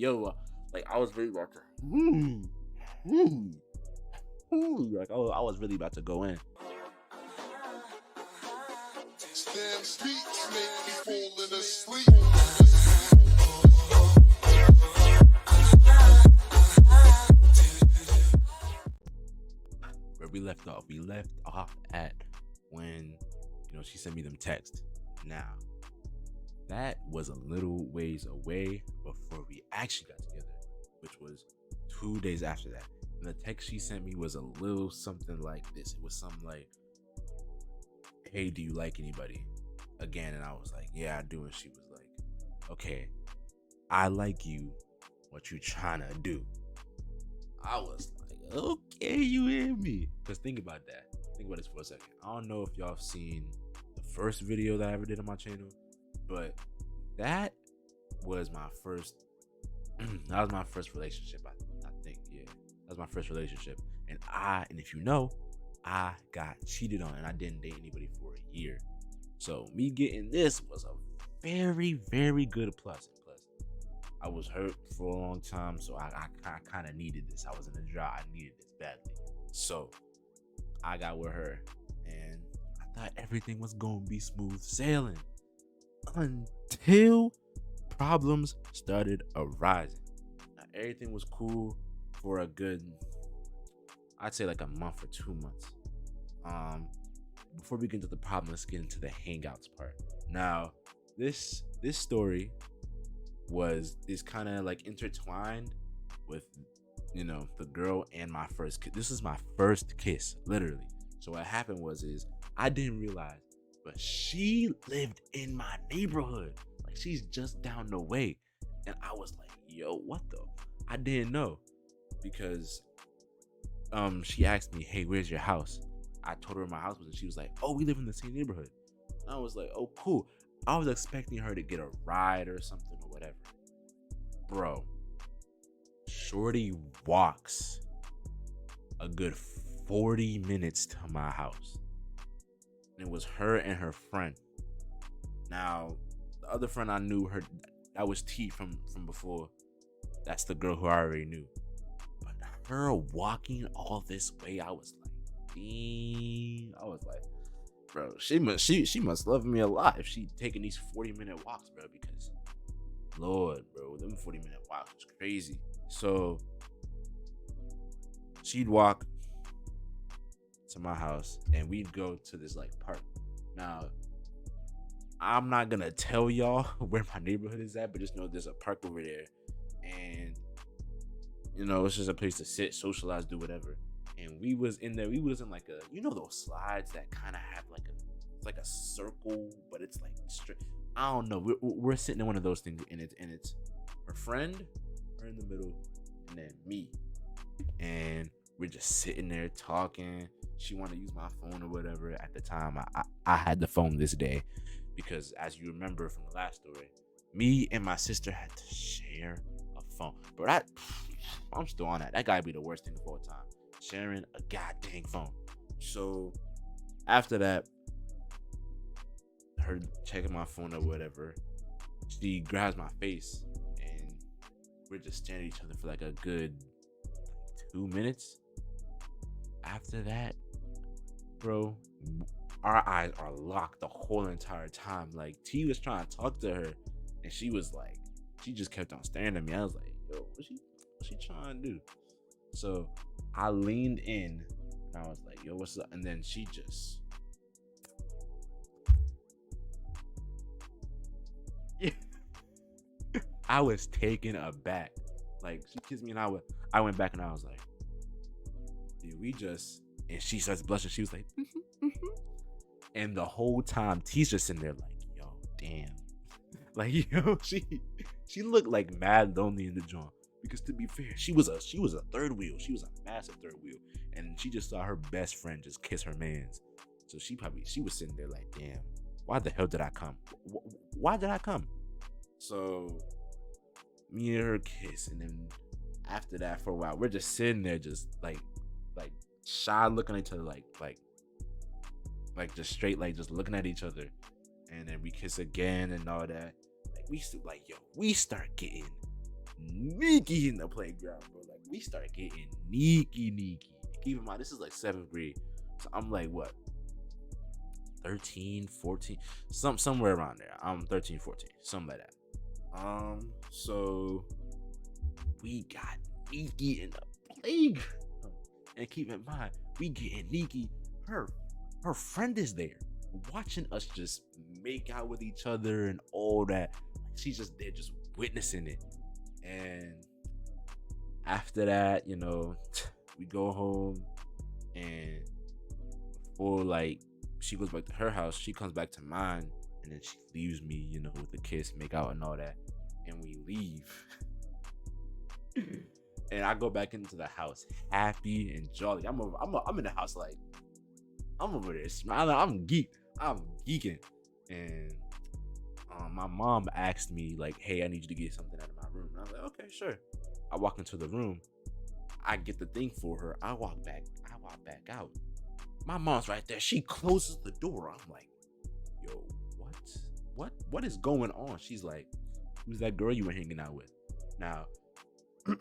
yo, like I was really about to, like I was really about to go in. Damn beats make me falling asleep. Where we left off at when she sent me them texts. Now that was a little ways away before we actually got together, which was 2 days after that. And the text she sent me was a little something like this. It was something like, "Hey, do you like anybody?" Again, and I was like, "Yeah, I do." And she was like, "Okay, I like you. What you trying to do?" I was like, "Okay, you hear me?" Because think about that. Think about this for a second. I don't know if y'all have seen the first video that I ever did on my channel, but that was my first. That was my first relationship. I think, yeah, that was my first relationship. And if you know, I got cheated on, and I didn't date anybody for a year. So me getting this was a very, very good plus. And plus, I was hurt for a long time, so I kind of needed this. I was in a drought. I needed this badly. So I got with her, and I thought everything was gonna be smooth sailing until problems started arising. Now, everything was cool for a good, I'd say like a month or 2 months. Before we get into the problem, let's get into the hangouts part. Now, this story is kind of like intertwined with the girl and my first kiss. This is my first kiss, literally. So what happened was I didn't realize, but she lived in my neighborhood. Like, she's just down the way. And I was like, yo, what the? I didn't know, because she asked me, "Hey, where's your house?" I told her my house was, and she was like, "Oh, we live in the same neighborhood." And I was like, "Oh, cool." I was expecting her to get a ride or something or whatever. Bro, shorty walks a good 40 minutes to my house. And it was her and her friend. Now, the other friend I knew, her, that was T from before. That's the girl who I already knew. But her walking all this way, I was like, dang. I was like, bro, she must love me a lot if she taking these 40-minute walks, bro, because Lord, bro, them 40-minute walks was crazy. So she'd walk to my house and we'd go to this like park. Now, I'm not gonna tell y'all where my neighborhood is at, but just know there's a park over there, and it's just a place to sit, socialize, do whatever. And we was in there. We was in like those slides that kind of have it's like a circle, but it's like straight. I don't know. We're sitting in one of those things, and it's her friend, her in the middle, and then me, and we're just sitting there talking. She wanted to use my phone or whatever. At the time, I had the phone this day, because as you remember from the last story, me and my sister had to share a phone. But I'm still on that. That gotta be the worst thing of all time. Sharing a goddamn phone. So after that, her checking my phone or whatever, she grabs my face and we're just staring at each other for like a good 2 minutes. After that, bro, our eyes are locked the whole entire time. Like, T was trying to talk to her, and she was like, she just kept on staring at me. I was like, yo, what's she trying to do? So I leaned in and I was like, yo, what's up? And then she just I was taken aback. Like, she kissed me and I went back and I was like, did we just? And she starts blushing. She was like, and the whole time T's just sitting there like, yo, damn. Like, she looked like mad lonely in the joint. Because to be fair, she was a third wheel. She was a massive third wheel. And she just saw her best friend just kiss her mans. So she was sitting there like, damn, why the hell did I come? Why did I come? So me and her kiss, and then after that for a while, we're just sitting there just like shy, looking at each other like just straight, like just looking at each other. And then we kiss again and all that. Like, we start getting sneaky in the playground, bro. Like we start getting sneaky. Keep in mind, this is like 7th grade. So I'm like what? 13, 14, somewhere around there. I'm 13, 14, something like that. So we got sneaky in the playground. And keep in mind, we getting sneaky. Her friend is there watching us just make out with each other and all that. She's just there, just witnessing it. And after that, we go home, and before like she goes back to her house, she comes back to mine, and then she leaves me, with a kiss, make out and all that, and we leave. And I go back into the house happy and jolly. I'm in the house like I'm over there smiling. I'm geeking. And my mom asked me like, "Hey, I need you to get something out of my room." And I was like, "Okay, sure." I walk into the room. I get the thing for her. I walk back out. My mom's right there. She closes the door. I'm like, "Yo, what is going on?" She's like, "Who's that girl you were hanging out with?" Now, I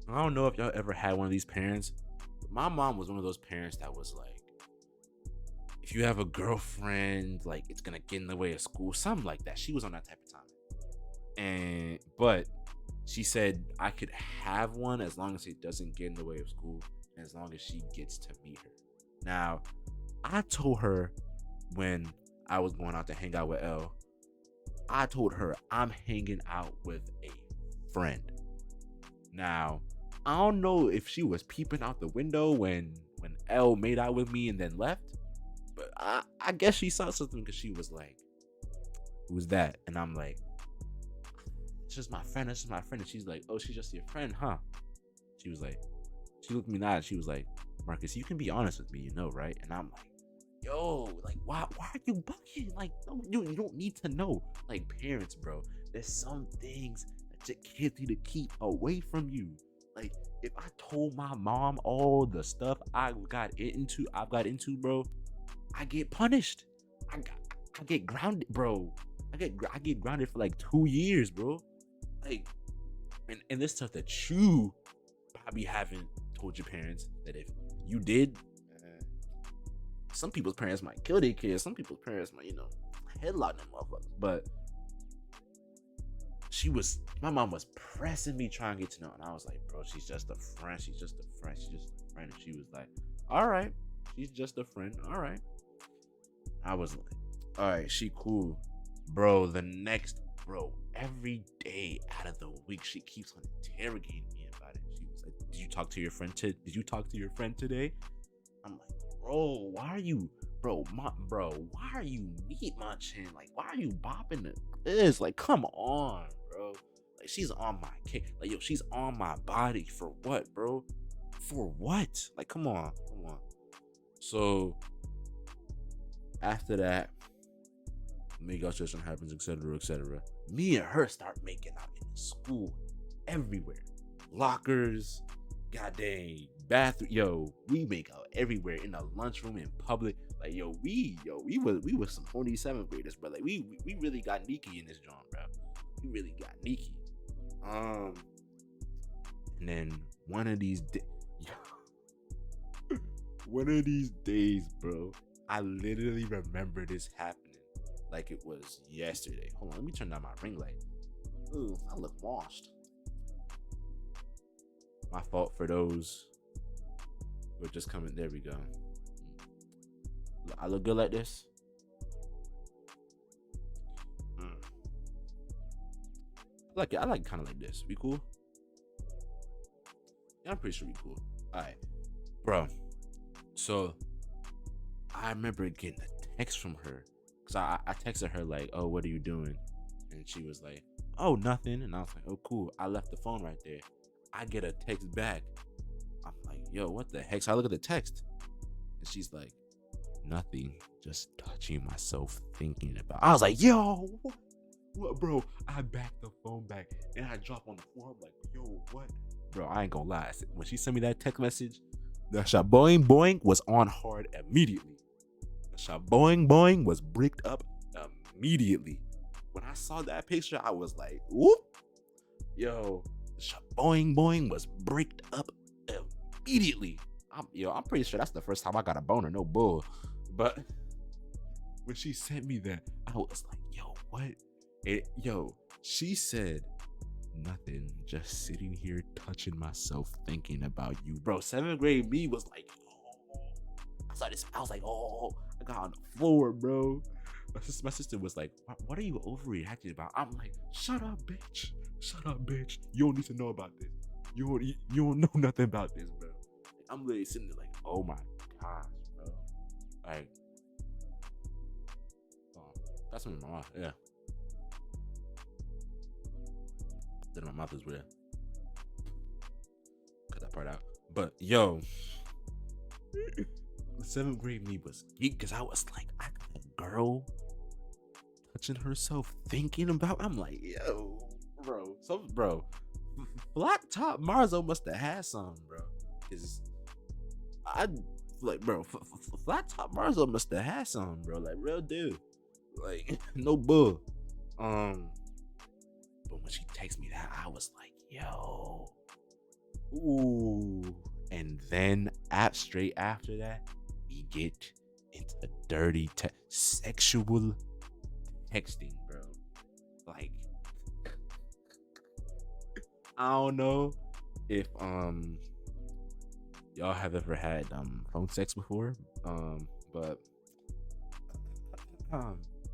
don't know if y'all ever had one of these parents. But my mom was one of those parents that was like, if you have a girlfriend, like it's gonna get in the way of school, something like that. She was on that type of time. But she said I could have one as long as it doesn't get in the way of school, and as long as she gets to meet her. Now, I told her when I was going out to hang out with Elle, I told her I'm hanging out with a friend. Now, I don't know if she was peeping out the window when Elle made out with me and then left, but I guess she saw something because she was like, "Who's that?" And I'm like, "It's just my friend. It's just my friend." And she's like, "Oh, she's just your friend, huh?" She was like, she looked me in the eye and she was like, "Marcus, you can be honest with me, right?" And I'm like, "Yo, like, why are you bugging? Like, no, you don't need to know." Like, parents, bro, there's some things that your kids need to keep away from you. Like, if I told my mom all the stuff I've got into, bro, I get punished. I get grounded, bro. I get grounded for like 2 years, bro. Like, and this stuff that you probably haven't told your parents that if you did, some people's parents might kill their kids. Some people's parents might, headlock them motherfuckers. But my mom was pressing me trying to get to know. And I was like, "Bro, she's just a friend. She's just a friend. She's just a friend." And she was like, "All right, she's just a friend. All right." I was like, "All right, she cool." Bro, every day out of the week, she keeps on interrogating me about it. She was like, Did you talk to your friend today? I'm like, "Bro, why are you meat munching? Like, why are you bopping this? Like, come on, bro. Like, she's on my cake. Like, yo, she's on my body for what, bro? For what? Like, come on. So after that, make out session happens, etc. Me and her start making out in the school, everywhere, lockers, goddamn bathroom. Yo, we make out everywhere, in the lunchroom, in public. Like, we was some horny 7th graders, bro. Like, we really got sneaky in this joint, bro. We really got sneaky. And then one of these days, bro, I literally remember this happening like it was yesterday. Hold on, let me turn down my ring light. Ooh, I look washed. My fault for those who are just coming. There we go. I look good like this. I like it kind of like this. We cool? Yeah, I'm pretty sure we cool. All right, bro. So I remember getting a text from her, because I texted her like, "Oh, what are you doing?" And she was like, "Oh, nothing." And I was like, "Oh, cool. I left the phone right there." I get a text back. I'm like, "Yo, what the heck?" So I look at the text, and she's like, "Nothing. Just touching myself, thinking about." I was like, "Yo, what, bro?" I backed the phone back, and I drop on the floor. I'm like, "Yo, what?" Bro, I ain't gonna lie. When she sent me that text message, the shaboing boing was on hard immediately. The shaboing boing was bricked up immediately. When I saw that picture, I was like, "Whoop." Yo, boing boing was bricked up immediately. I'm pretty sure that's the first time I got a boner, no bull. But when she sent me that, I was like, yo, what? She said nothing, just sitting here touching myself, thinking about you, bro. 7th grade me was like, oh. I saw this. I was like, oh, I got on the floor, bro. My sister was like, what are you overreacting about? I'm like, shut up, bitch. Shut up, bitch. You don't need to know about this. You don't know nothing about this, bro. I'm literally sitting there like, oh my gosh, bro. Like, that's when my mouth, yeah. Then my mouth is weird. Cut that part out. But yo, the 7th grade me was geek because I was like, I got a girl touching herself, thinking about. I'm like, yo, bro, Flat Top Marzo must have had some, bro. Cause I like, bro, Flat Top Marzo must have had some, bro. Like, real dude, like, no bull. But when she texted me that, I was like, yo, ooh. And then straight after that, we get into dirty sexual texting, bro. Like, I don't know if y'all have ever had phone sex before, but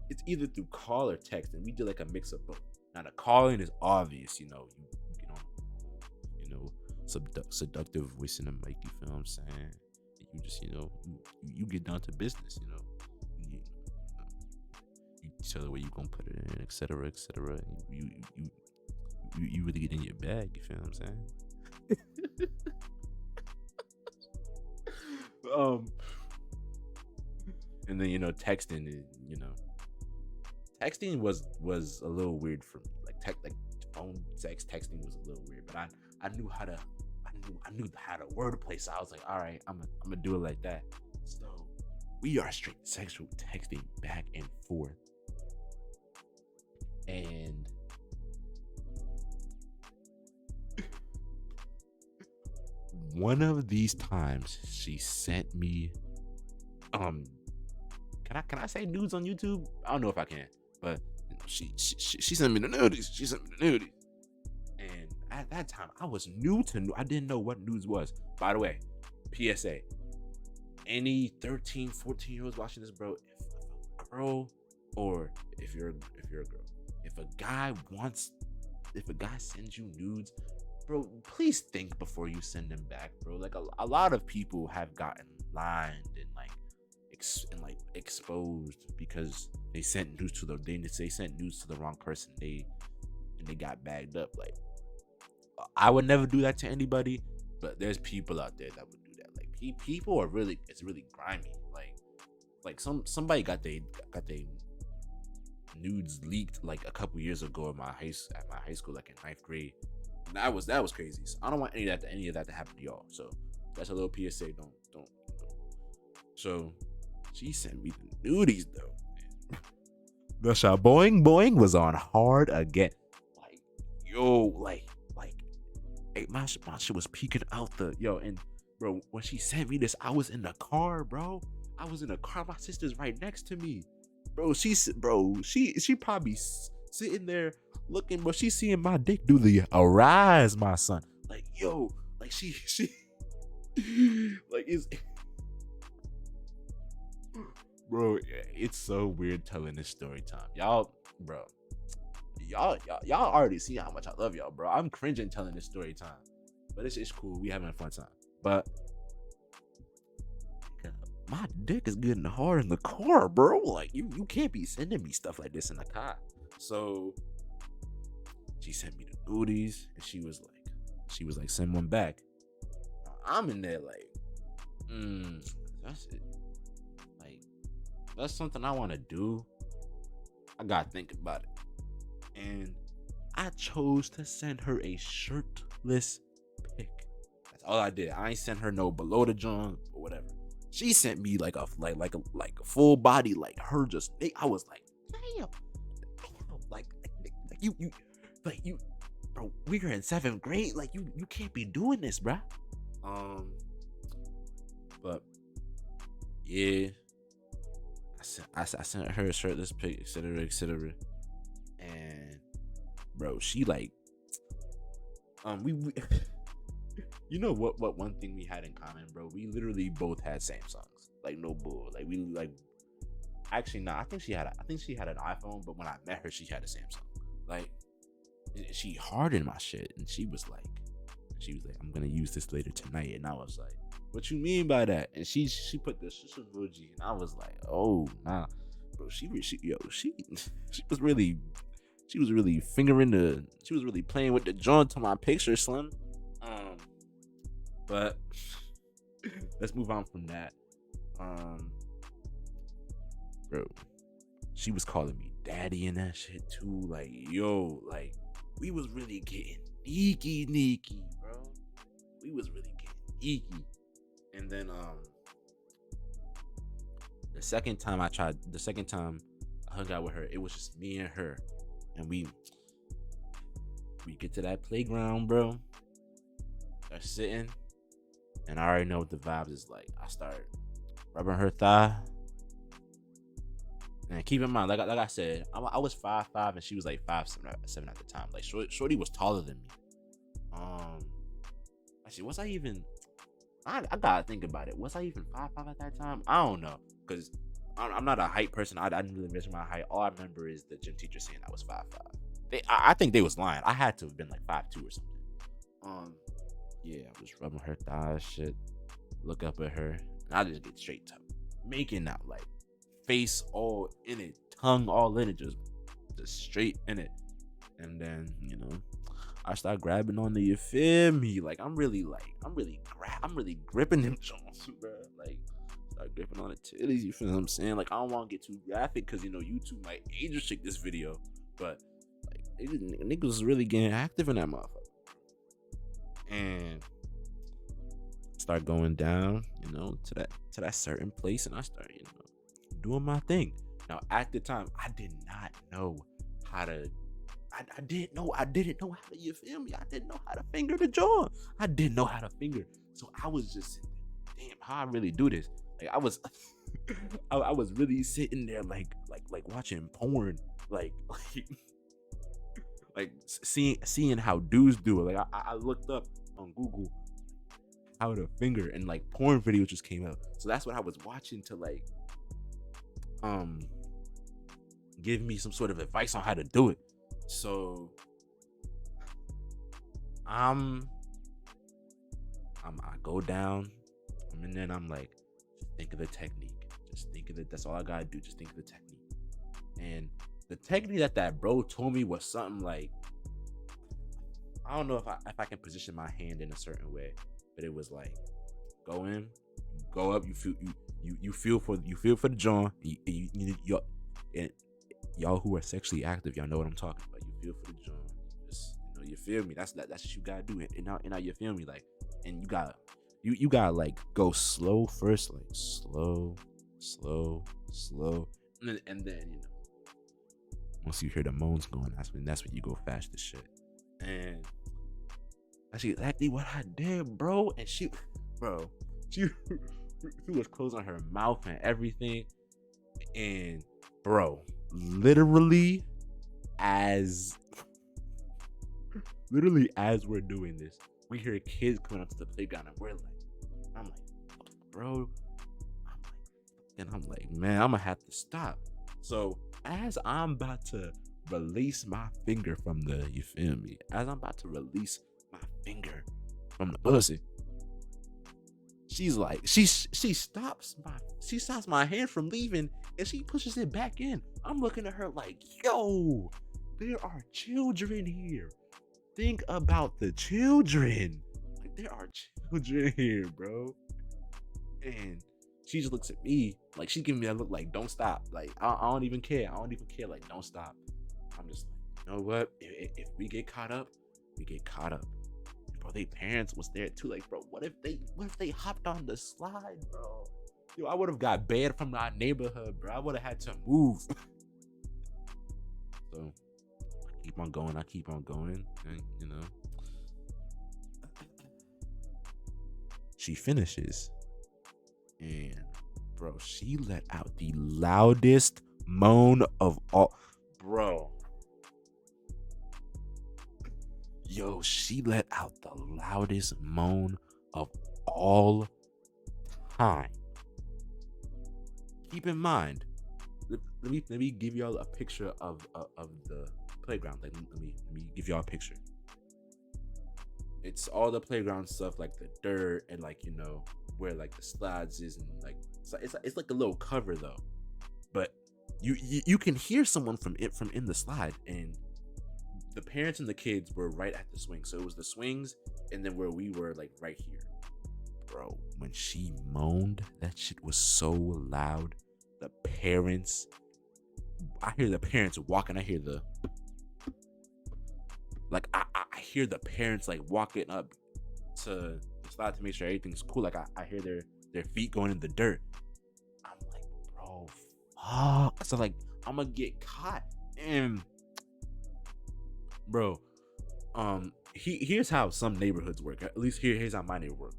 it's either through call or text, and we do like a mix of both. Now the calling is obvious, you know, seductive voice in the mic, you feel what I'm saying? You just, you get down to business, you tell her where you gonna put it in, etc., etc. You really get in your bag, you feel what I'm saying? And then texting, texting was a little weird for me. Like phone sex texting was a little weird, but I knew how to wordplay, so I was like, all right, I'm gonna do it like that. So we are straight sexual texting back and forth, and one of these times she sent me can I say nudes on YouTube? I don't know if I can, but she sent me the nudies. And at that time, I was new to I didn't know what nudes was. By the way, PSA, any 13, 14-year-olds watching this, bro, if a girl, or if you're a girl, if a guy sends you nudes, bro, please think before you send them back, bro. Like a lot of people have gotten lined and exposed because they sent nudes to they sent nudes to the wrong person. They got bagged up. Like, I would never do that to anybody, but there's people out there that would do that. Like, people are it's really grimy. Like somebody got they nudes leaked like a couple years ago at my high school, like in 9th grade. And that was crazy. So I don't want any of that to happen to y'all. So that's a little PSA. Don't. So she sent me the nudies though. The boing was on hard again. Like, yo, hey, my shit was peeking out and bro, when she sent me this, I was in the car, bro. I was in the car. My sister's right next to me, bro. She probably sitting there looking, but she's seeing my dick do the arise, my son. Like, yo, like she like is. Bro, it's so weird telling this story time. Y'all already see how much I love y'all, bro. I'm cringing telling this story time. But it's cool. We having a fun time. But my dick is getting hard in the car, bro. Like, you can't be sending me stuff like this in the car. So she sent me the nudies, and she was like, send one back. I'm in there like, that's it. That's something I want to do. I gotta think about it. And I chose to send her a shirtless pic. That's all I did. I ain't sent her no below the joint or whatever. She sent me like a full body, like her I was like, damn, like you bro, we were in 7th grade. Like, you can't be doing this, bruh. But yeah, I sent her a shirtless pic, etc., etc. And bro, she like, we you know what one thing we had in common, bro? We literally both had Samsungs. Like, no bull. Like, we like, actually, nah, I think she had an iPhone, but when I met her, she had a Samsung. Like, she hardened my shit, and she was like, I'm gonna use this later tonight. And I was like, what you mean by that? And she put the shush emoji, and I was like, oh nah, bro, she was really playing with the joint to my picture, Slim. But let's move on from that. Bro, she was calling me daddy and that shit too. Like, yo, like, we was really getting sneaky, bro. We was really getting sneaky. And then the second time I hung out with her, it was just me and her. And we get to that playground, bro. They're sitting, and I already know what the vibes is like. I start rubbing her thigh. And keep in mind, like I said, I was 5'5" and she was like 5'7" at the time. Like, Shorty was taller than me. Actually, was I even? I gotta think about it. Was I even 5'5" at that time? I don't know, cause I'm not a height person. I didn't really measure my height. All I remember is the gym teacher saying I was 5'5". I think they was lying. I had to have been like 5'2" or something. Yeah, I was rubbing her thighs, shit. Look up at her, and I just get straight to making out, like, face all in it, tongue all in it, just straight in it. And then, I start grabbing on the, you feel me? Like, I'm really gripping them joints, bro. Like, start gripping on the titties, you feel what I'm saying? Like, I don't want to get too graphic, because, YouTube might age restrict this video, but, like, niggas was really getting active in that motherfucker. And start going down, to that certain place, and I start, doing my thing. Now, at the time, I did not know how to. I didn't know how to. You feel me? I didn't know how to finger the jaw. I didn't know how to finger. So I was just, damn, how I really do this? Like, I was, I was really sitting there like watching porn, like seeing how dudes do it. Like, I looked up on Google how to finger, and like porn videos just came out. So that's what I was watching to like give me some sort of advice on how to do it. So I go down, and then I'm like, just think of the technique. Just think of it. That's all I gotta do. Just think of the technique. And the technique that bro told me was something like, I don't know if I can position my hand in a certain way, but it was like, go in, go up, you feel for the jaw, and y'all who are sexually active, y'all know what I'm talking about. You feel for the jaw, just, you feel me. That's what you gotta do. And now you feel me, like, and you gotta like go slow first, like slow, and then once you hear the moans going, that's when you go fast as shit. And that's exactly what I did, bro. And she was closing her mouth and everything. And bro, literally as we're doing this, we hear kids coming up to the playground, and I'm like, bro, I'm like, man, I'm gonna have to stop. So as I'm about to release my finger from the, you feel me? As I'm about to release my finger from the pussy, she's like, she stops my hand from leaving, and she pushes it back in. I'm looking at her like, yo, there are children here. Think about the children. Like, there are children here, bro. And she just looks at me like, she's giving me that look like, don't stop. Like, I don't even care. Like, don't stop. I'm just like, you know what? If we get caught up, we get caught up. Bro, their parents was there too. Like, bro, what if they hopped on the slide, bro? Yo, I would have got banned from our neighborhood, bro. I would have had to move. So keep on going. I keep on going. And, you know, she finishes. And, bro, she let out the loudest moan of all. Bro. Yo, she let out the loudest moan of all time. Keep in mind, let me give y'all a picture of the playground. Like, let me give y'all a picture. It's all the playground stuff, like the dirt and, like, you know, where like the slides is, and like it's like a little cover though. But you can hear someone from in the slide, and the parents and the kids were right at the swing. So it was the swings, and then where we were, like, right here. Bro, when she moaned, that shit was so loud. The parents, I hear the parents walking. I hear the, like, I hear the parents, like, walking up to the slide to make sure everything's cool. Like, I hear their feet going in the dirt. I'm like, bro, fuck. So, like, I'm gonna get caught. And, bro, here's how some neighborhoods work. At least here's how my neighborhood works.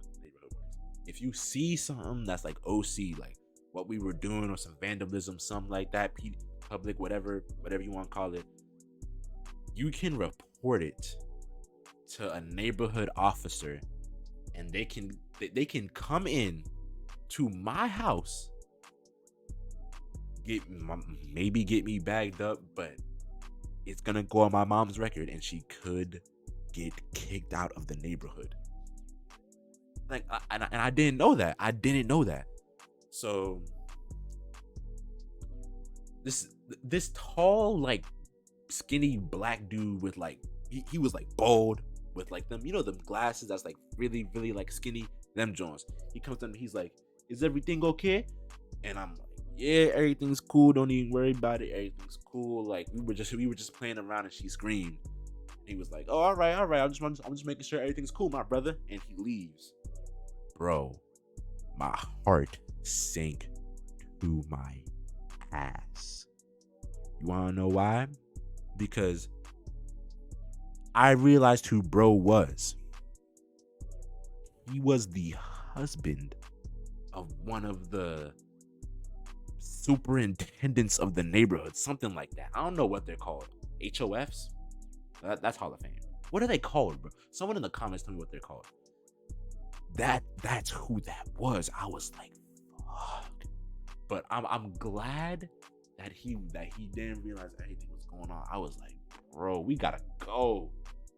If you see something that's like OC, like what we were doing, or some vandalism, something like that, public, whatever you want to call it, you can report it to a neighborhood officer, and they can come in to my house, maybe get me bagged up, but it's gonna go on my mom's record, and she could get kicked out of the neighborhood. Like, and I didn't know that. So this tall, like, skinny black dude with, like, he was like bald with, like, them, you know, them glasses that's like really, really, like, skinny, them Jones. He comes to me, he's like, "Is everything okay?" And I'm like, "Yeah, everything's cool. Don't even worry about it. Everything's cool." Like, we were just playing around, and she screamed. He was like, "Oh, all right. I'm just making sure everything's cool, my brother." And he leaves. Bro, my heart sank to my ass. You wanna know why? Because I realized who bro was. He was the husband of one of the superintendents of the neighborhood, something like that. I don't know what they're called. HOFs? That's Hall of Fame. What are they called, bro? Someone in the comments tell me what they're called. That's who that was. I was like, fuck. But I'm glad that he didn't realize anything was going on. I was like, bro, we gotta go,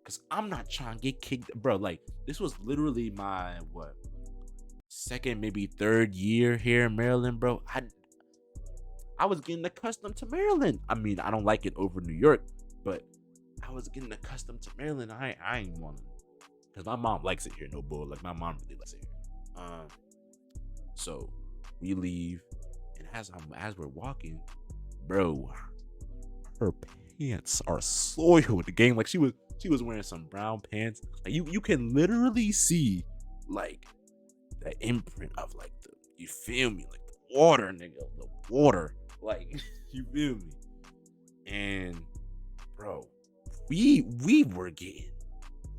cause I'm not trying to get kicked, bro. Like, this was literally my second, maybe third year here in Maryland, bro. I was getting accustomed to Maryland. I mean, I don't like it over New York, but I was getting accustomed to Maryland. I ain't want to. Because my mom likes it here, no bull. Like, my mom really likes it here. So we leave, and as we're walking, bro, her pants are soiled. The game, like, she was wearing some brown pants. Like, you can literally see, like, the imprint of, like, you feel me, like, the water, nigga, the water, like, you feel me. And, bro, we were getting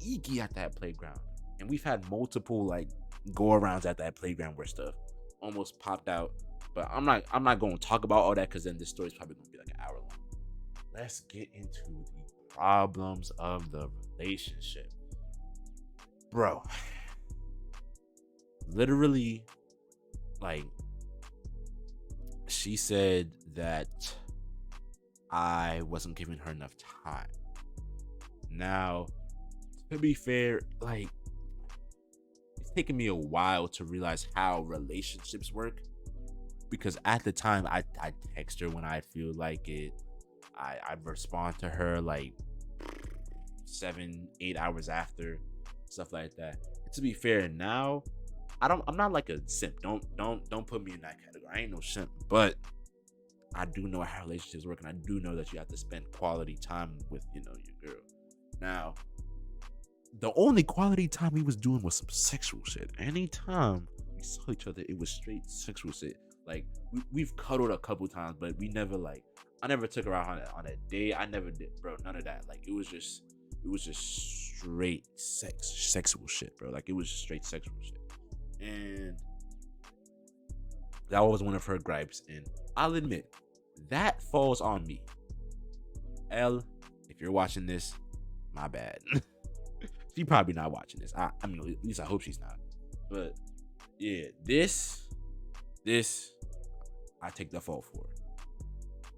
eeky at that playground, and we've had multiple, like, go arounds at that playground where stuff almost popped out. But I'm not going to talk about all that, because then this story's probably going to be like an hour long. Let's get into the problems of the relationship, bro. Literally, like, she said that I wasn't giving her enough time. Now, to be fair, like, it's taken me a while to realize how relationships work, because at the time I text her when I feel like it. I respond to her like 7-8 hours after, stuff like that. To be fair, now I'm not like a simp. Don't put me in that category. I ain't no simp, but I do know how relationships work, and I do know that you have to spend quality time with, you know, your girl. Now, the only quality time we was doing was some sexual shit. Anytime we saw each other, it was straight sexual shit. Like, we've cuddled a couple times, but we never, like, I never took her out on a date. I never did, bro. None of that. Like it was just straight sexual shit, bro. Like it was just straight sexual shit. And that was one of her gripes. And I'll admit, that falls on me. L, if you're watching this, my bad. She probably not watching this. I mean, at least I hope she's not. But yeah, this I take the fault for.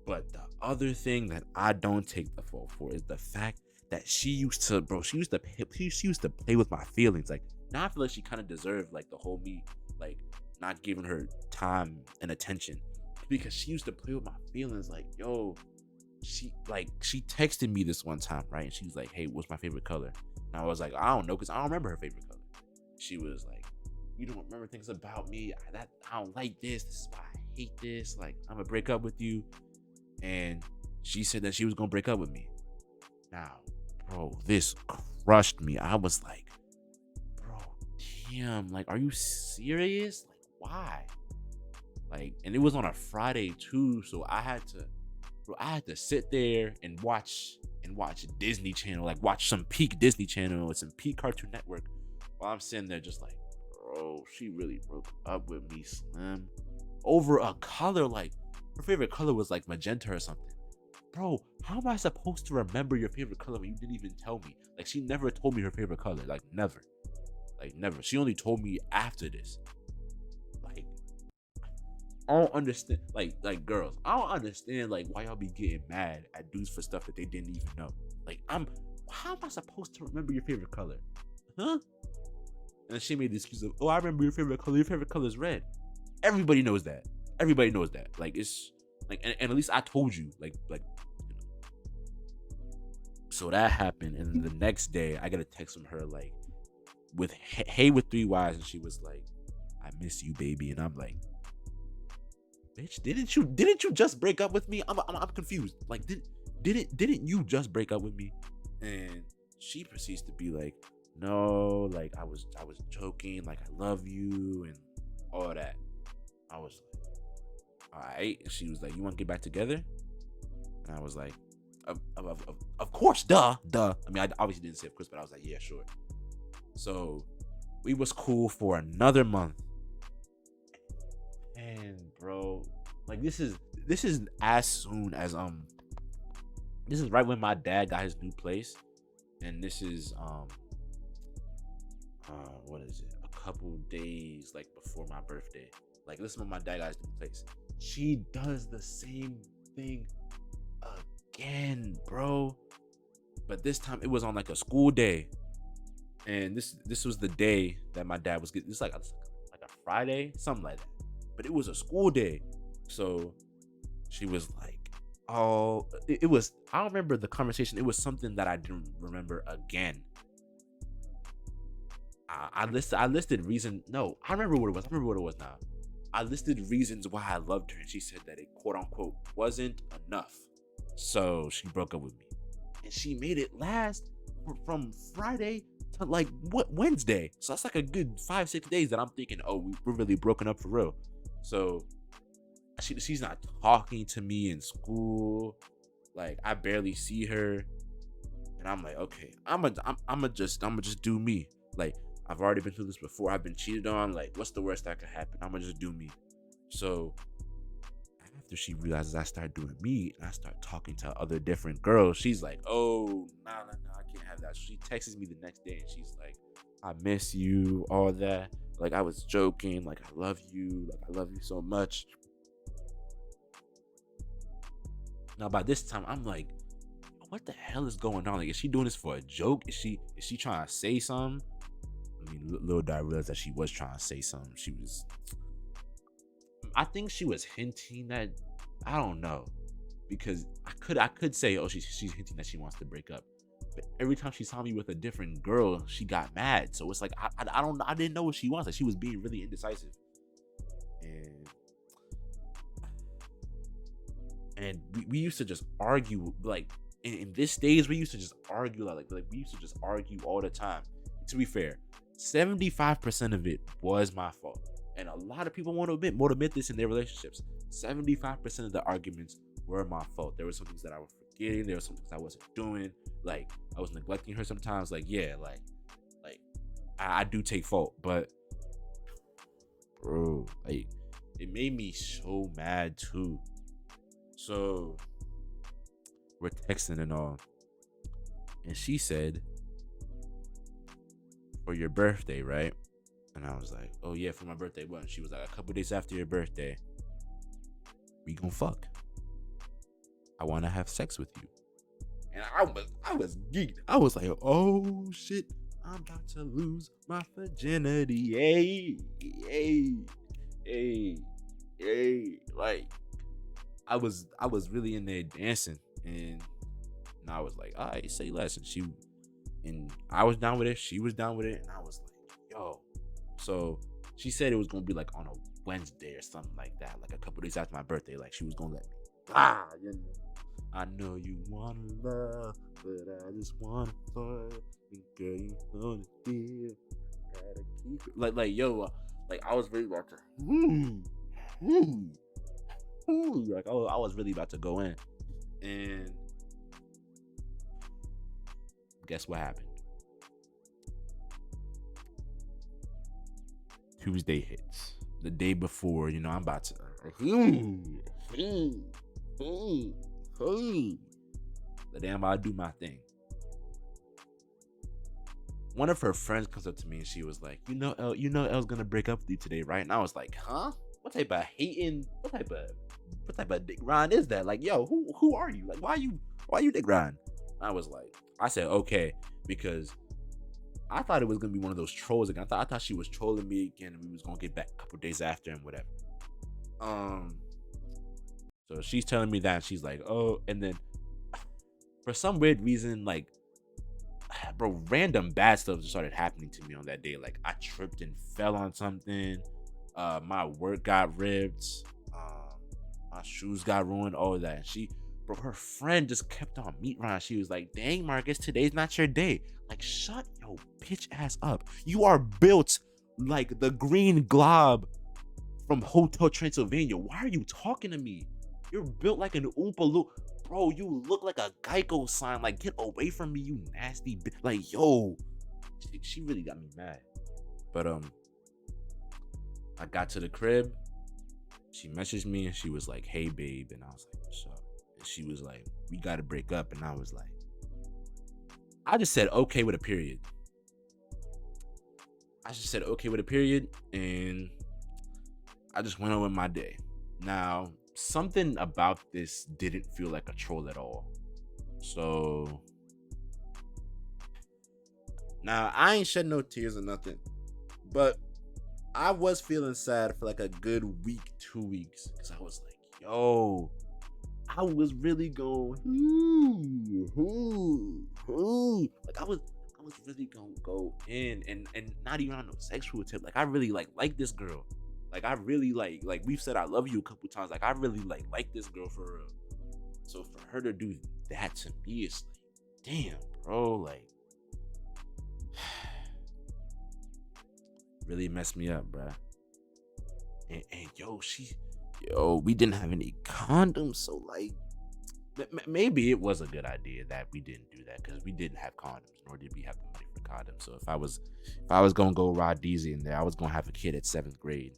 But the other thing that I don't take the fault for is the fact that she used to play with my feelings. Like, now I feel like she kind of deserved like the whole me like not giving her time and attention, because she used to play with my feelings. Like, yo, she texted me this one time, right? And she was like, hey, what's my favorite color? And I was like, I don't know, because I don't remember her favorite color. She was like, you don't remember things about me. I don't like this. This is why I hate this. Like, I'm gonna break up with you. And she said that she was gonna break up with me. Now, bro, this crushed me. I was like, bro, damn, like, are you serious? Like, why? Like, and it was on a Friday too, so I had to sit there and watch Disney Channel, like watch some peak Disney Channel or some peak Cartoon Network, while I'm sitting there just like, bro, she really broke up with me, Slim, over a color. Like, her favorite color was like magenta or something. Bro, how am I supposed to remember your favorite color when you didn't even tell me? Like, she never told me her favorite color. Like, never. Like, never. She only told me after this. Like, I don't understand. Like girls, I don't understand like why y'all be getting mad at dudes for stuff that they didn't even know. Like, how am I supposed to remember your favorite color? Huh? And she made the excuse of, oh, I remember your favorite color. Your favorite color is red. Everybody knows that. Everybody knows that. Like, it's like, and at least I told you. Like, you know. So that happened, and the next day I got a text from her like, with hey with 3 Y's, and she was like, I miss you, baby. And I'm like, bitch, didn't you just break up with me? I'm confused. Like, didn't you just break up with me? And she proceeds to be like, no, like I was joking, like I love you and all that. I was like, all right. And she was like, you want to get back together? And I was like, of course, duh. I mean, I obviously didn't say of course, but I was like, yeah, sure. So we was cool for another month. And bro, like this is as soon as this is right when my dad got his new place. And this is what is it? A couple days like before my birthday. Like, this is when my dad got his new place. She does the same thing again, bro. But this time it was on like a school day. And this was the day that my dad was getting, it's like a Friday, something like that. But it was a school day. So she was like, oh, it was, I don't remember the conversation. It was something that I didn't remember again. I listed reason. No, I remember what it was now. I listed reasons why I loved her, and she said that it quote unquote wasn't enough. So she broke up with me. And she made it last from Friday to like Wednesday. So that's like a good 5-6 days that I'm thinking, oh, we're really broken up for real. So she's not talking to me in school. Like, I barely see her. And I'm like, okay, I'ma just do me. Like, I've already been through this before. I've been cheated on. Like, what's the worst that could happen? I'ma just do me. So after she realizes I start doing me and I start talking to other different girls, she's like, oh, nah, I can't have that. So she texts me the next day and she's like, I miss you, all that. Like, I was joking. Like, I love you. Like, I love you so much. Now, by this time, I'm like, what the hell is going on? Like, is she doing this for a joke? Is she trying to say something? I mean, little did I realize that she was trying to say something. I think she was hinting that, I don't know, because I could say, oh, she's hinting that she wants to break up. But every time she saw me with a different girl, she got mad. So it's like, I don't know. I didn't know what she wants. Like, she was being really indecisive. And we used to just argue, like, in this stage, we used to just argue, like we used to just argue all the time. To be fair, 75% of it was my fault. And a lot of people won't admit this in their relationships. 75% of the arguments were my fault. There were some things that I was forgetting. There were some things I wasn't doing. Like, I was neglecting her sometimes. Like, yeah, like I do take fault, but bro, like, it made me so mad too. So we're texting and all, and she said, "For your birthday, right?" And I was like, "Oh yeah, for my birthday." What? And she was like, "A couple days after your birthday, we gonna fuck. I want to have sex with you." And I was geeked. I was like, "Oh shit, I'm about to lose my virginity." Hey. Like, I was really in there dancing, and I was like, "All right, say less." And I was down with it. She was down with it, and I was like, "Yo." So she said it was gonna be like on a Wednesday or something like that, like a couple days after my birthday. Like, she was gonna let me. You know, I know you wanna love, but I just wanna fuck. And girl, you know the deal. Gotta keep it. Like, yo, like, I was really about to. Like, I was really about to go in, and guess what happened? Tuesday hits. The day before, you know, I'm about to. The day I'm about to do my thing. One of her friends comes up to me and she was like, you know El's gonna break up with you today, right? And I was like, huh? What type of hating? What type of dick grind is that? Like, yo, who are you? Like, why you dick grind? I said okay, because I thought it was gonna be one of those trolls again. I thought she was trolling me again, and we was gonna get back a couple days after and whatever. So she's telling me that, and she's like, oh, and then for some weird reason, like, bro, random bad stuff just started happening to me on that day. Like, I tripped and fell on something. My work got ripped. My shoes got ruined. All of that. And her friend just kept on meat around. She was like, "Dang, Marcus, today's not your day." Like, shut your bitch ass up. You are built like the green glob from Hotel Transylvania. Why are you talking to me? You're built like an Oompa Loompa. Bro, you look like a Geico sign. Like, get away from me, you nasty bitch. Like, yo, she really got me mad. But I got to the crib. She messaged me and she was like, "Hey, babe," and I was like, "What's up?" And she was like, "We gotta break up," and I was like, I just said okay with a period. And I just went on with my day. Now, something about this didn't feel like a troll at all. So now I ain't shed no tears or nothing, but I was feeling sad for like a good week, 2 weeks, because I was like, yo, I was really going, like, I was really gonna go in and not even on no sexual tip. Like, I really like this girl. Like, I really like we've said I love you a couple times. Like, I really like this girl for real. So for her to do that to me, it's like, damn, bro, like, really messed me up, bro. And we didn't have any condoms, so like, maybe it was a good idea that we didn't do that, because we didn't have condoms, nor did we have the money for condoms. So if I was gonna go Rod Deezy in there, I was gonna have a kid in 7th grade,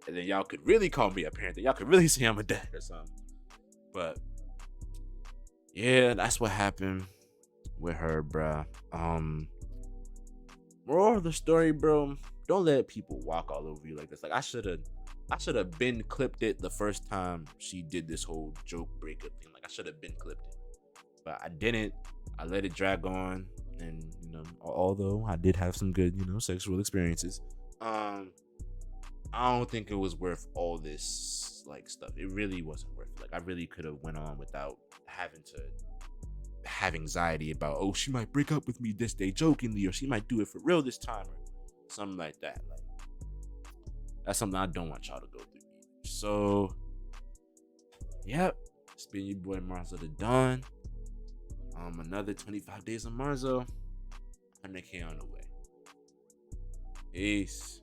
and then y'all could really call me a parent. Y'all could really say I'm a dad or something. But yeah, that's what happened with her, bruh. Moral of the story, bro, don't let people walk all over you like this. Like, I should have been clipped it the first time she did this whole joke breakup thing. Like, I should have been clipped it, but I didn't. I let it drag on, and although I did have some good, sexual experiences, I don't think it was worth all this like stuff. It really wasn't worth it. Like, I really could have went on without having to have anxiety about, oh, she might break up with me this day jokingly, or she might do it for real this time, or something like that. Like, that's something I don't want y'all to go through. So, yep, it's been your boy MarsothaDon. Another 25 days of Marzo, 100K on the way. Peace.